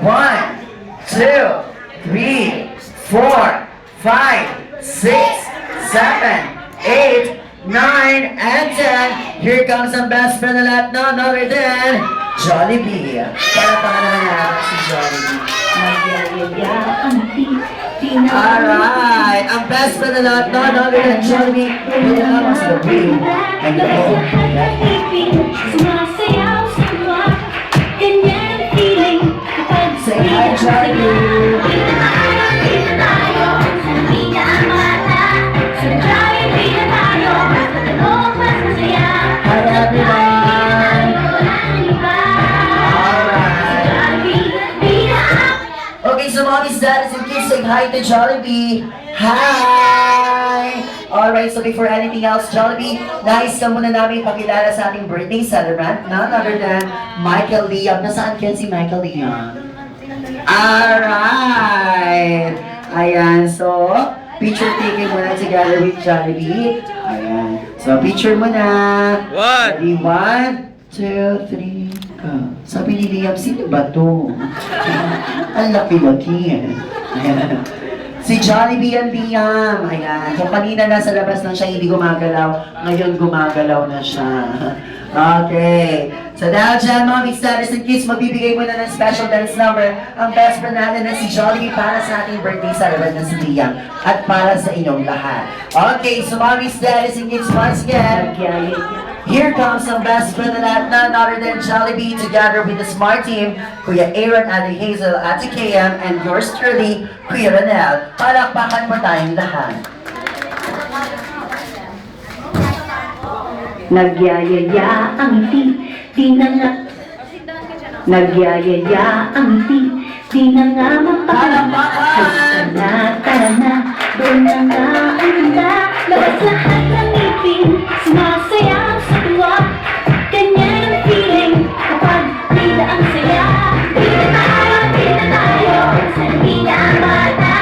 1, 2, 3, 4, 5, 6, 7, 8, 9, and 10. Here comes ang best friend na lahat, none other than Jollibee. Para pa naman natin si Jollibee. Alright, ang best friend na lahat, none other than Jollibee. Pinakamas na Queen. And sumasayaw sa tuwa, ganyan ang feeling kapag say hi, Jollibee. Kita tayo, sanamina ang mata, sa Jollibee na tayo, mas matalong, mas masaya. Hi, everyone. Wala nang iba. Alright. Jollibee, bida ang Okay, so mommy's, daddies, and kids, say hi to Jollibee. Hi! Alright, so before anything else, Jollibee, nais ka muna namin pakilala sa ating birthday celebrant, none other than Michael Liam. Nasaan kaya si Michael Liam? Alright! Ayan, so, picture taking muna together with Jollibee. Ayan. So, picture muna. Ready? 1, 2, 3, go. Sabi ni Liam, sino ba to? Ang laki-laki. Ayan. Si Jollibee and Liam. Ayan. So, kanina nasa labas lang siya, hindi gumagalaw. Ngayon, gumagalaw na siya. Okay. So, dahil dyan, mommy, status, and kids, magbibigay muna ng special dance number ang best friend natin na si Jollibee para sa ating birthday celebrant na si Liam at para sa inyong lahat. Okay. So, mommy, status, and kids, once again, here comes ang best friend na lahat, none other than Jollibee, together with the smart team, Kuya Aaron, Ate Hazel, Ate KM, and yours truly, Kuya Ranel. Palakpakan mo tayong lahat. Nagyayaya ang ngiti, di na nga. Nagyayaya ang ngiti, di na nga mapakala. Tara na, doon na nga ang ganda. Labas lahat ng ngipin, sumasayaw sa tuwa. Ganyan ang feeling, kapag bida ang saya. Bida tayo, sanamina ang mata.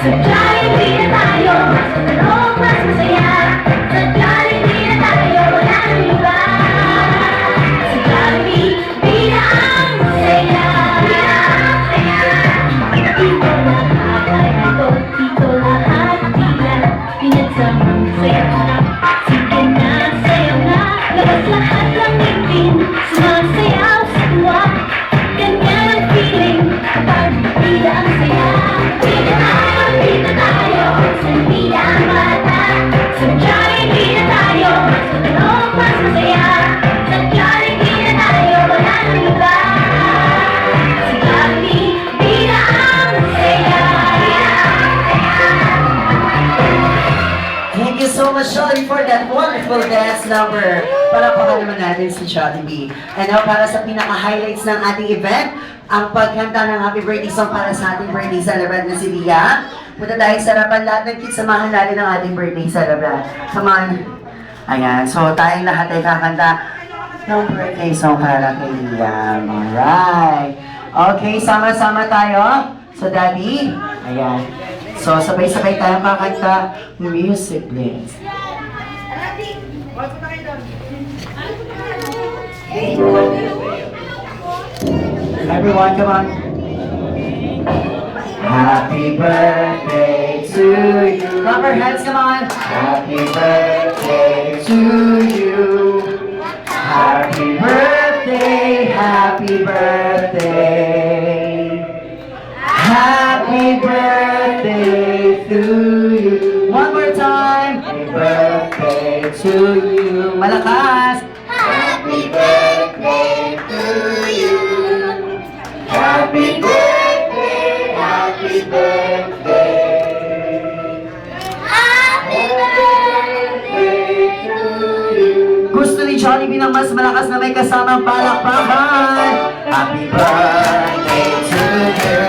Sa Jollibee na tayo, mas matalong, mas masaya. Sa Jollibee na tayo, wala nang iba. Sa Jollibee, bida ang saya. Bida ang saya. Dito lahat ay ito, dito lahat tila. Pinagsamang saya. Sige na, sayo na. Labas lahat ng ngipin, sumasayaw sa tuwa. Ganyan ang feeling, kapag bida ang saya. Bida tayo, sanamina ang mata. Sa Jollibee na tayo, mas matalong, mas masaya. Sa Jollibee na tayo, wala nang iba. Sa Jollibee, bida ang saya. Thank you so much, Jollibee, for that wonderful dance number. Palakpakan naman natin si Jollibee. And now, para sa pinaka-highlights ng ating event, ang pagkanta ng happy birthday song para sa ating birthday celebrant na si Liam. Punta tayo sa harapan, lahat ng kids, samahan natin ang ating birthday celebrant. Come on. Ayan, so tayong lahat ay kakanta ng birthday song para kay Liam. Alright. Okay, sama-sama tayo. So, Daddy, ayan. So, sabay-sabay tayong kakanta. Music, please. Everyone, come on. Happy birthday to you. Clap our hands, come on. Happy birthday to you. Happy birthday, happy birthday. Happy birthday to you. One more time. Happy birthday to you. Malakas. Happy birthday to you. Happy birthday, happy birthday. Happy birthday to you. Gusto ni Jollibee ng mas malakas na may kasamang palakpakan. Happy birthday to you.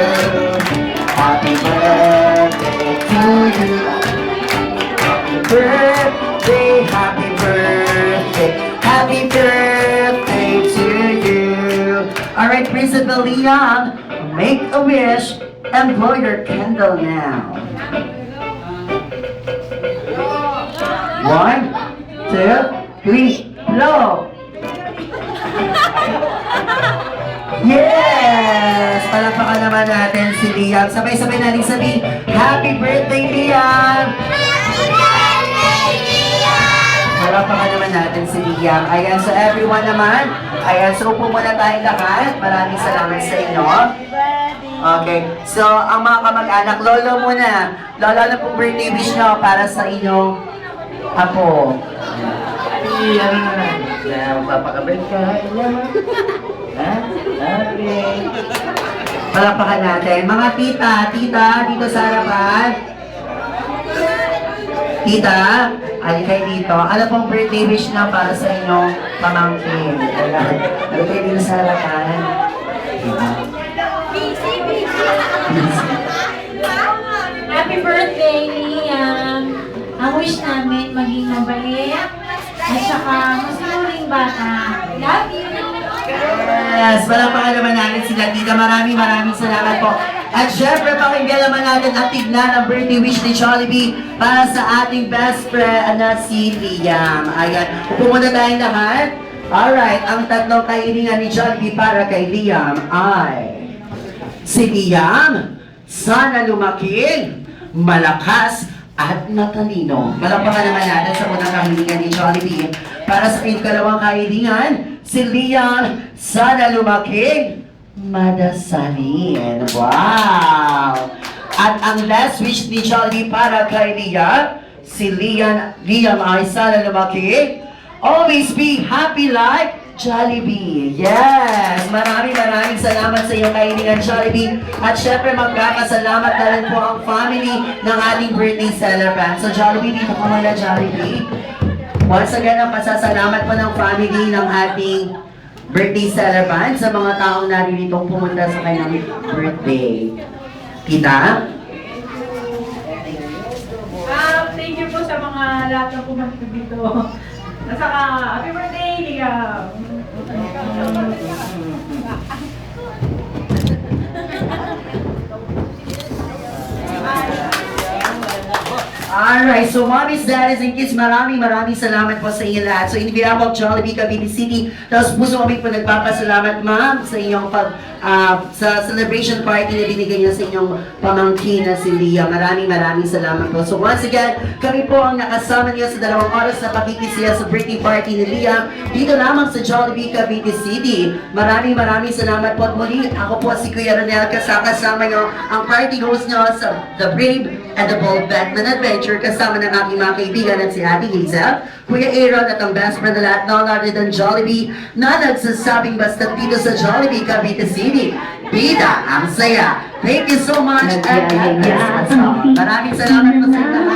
Happy birthday to you. Happy birthday, happy birthday. Happy birthday to you. Alright, Principal Liam, make a wish and blow your candle now. 1, 2, 3, blow! Yes! Palakpakan naman natin si Liam. Sabay-sabay natin sabihin, Happy birthday, Liam! Palakpakan naman natin si Liam. Ayan, so everyone naman. Ayan, so upo muna tayong lahat. Maraming salamat sa inyo. Okay, so ang mga kamag-anak, lolo muna. Lolo, ano pong birthday wish nyo para sa inyong apo? Ano naman? Na magpapakabait ka, ha? Okay. Palakpakan natin. Mga tita, dito sa harapan. Tita, alin kayo dito. Ano pong birthday wish na para sa inyong pamangkin? Alin kayo dito sa harapan. Happy birthday, Liam! Ang wish namin maging mabait at saka masunuring bata. Love you! Yes, palakpakan naman natin sila tita. Maraming salamat po. At syempre, pakinggan naman natin at tignan ang birthday wish ni Jollibee para sa ating best friend na si Liam. Ayan, upo muna tayong lahat. Alright, ang tatlong kahilingan ni Jollibee para kay Liam ay si Liam, sana lumaki, malakas, at matalino. Malakpakan naman natin sa unang kahilingan ni Jollibee. Para sa ikalawang kahilingan, si Liam, sana lumaki, madasalin. Wow! At ang last wish ni Jollibee para kay Liam, si Liam ay sana lumaki, always be happy like Jollibee. Yes! Maraming salamat sa iyo kahilingan, Jollibee. At syempre magkakasalamat na rin po ang family ng ating birthday celebrant. So Jollibee, dito ko muna, Jollibee. Once again, ang pasasalamat po ng family ng ating birthday celebrant sa mga taong naririto pumunta sa kanyang birthday. Tita? Thank you po sa mga lahat na pumunta dito. At saka, happy birthday, Liam! Alright, so mommies, daddies, and kids, maraming salamat po sa inyo lahat. So in behalf of Jollibee Cavite City, tapos puso kami po nagpapasalamat ma'am sa inyong sa celebration party na binigay niyo sa inyong pamangkin na si Liam. Maraming salamat po. So once again, kami po ang nakasama niyo sa 2 oras na pakikisiya sa birthday party ni Liam dito lamang sa Jollibee Cavite City. Maraming salamat po at muli, ako po si Kuya Ronel, kasama niyo ang party host niyo sa The Brave and the Bold Batman Adventure kasama ng aking mga kaibigan at si Ate Hazel, Kuya Aaron at ang best friend na lahat, none other than Jollibee, na nagsasabing basta dito sa Jollibee Cavite City. Bida ang saya. Thank you so much and God bless us all. Maraming salamat po sa inyo.